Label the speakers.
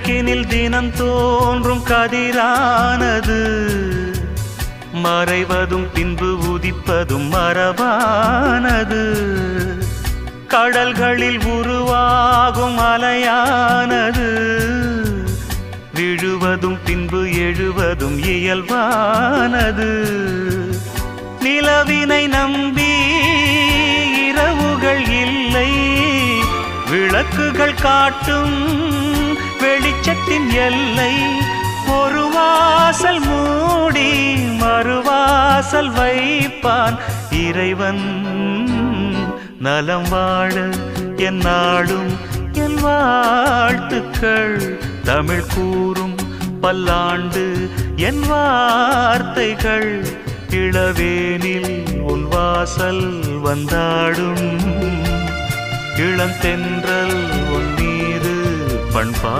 Speaker 1: கிழக்கினில் தினம் தோன்றும் கதிரானது மறைவதும் பின்பு உதிப்பதும் மரபானது. கடல்களில் உருவாகும் அலையானது விழுவதும் பின்பு எழுவதும் இயல்பானது. நிலவினை நம்பி இரவுகள் இல்லை, விளக்குகள் காட்டும் வெளிச்சத்தின் எல்லை. ஒரு வாசல் மூடி மறுவாசல் வைப்பான் இறைவன். நலம் வாழ என் நாளும் என் வாழ்த்துக்கள். தமிழ் கூறும் பல்லாண்டு என் வார்த்தைகள். இளவேனில் உன் வாசல் வந்தாடும், இளந்தென்றல் உன் மீது பண்பா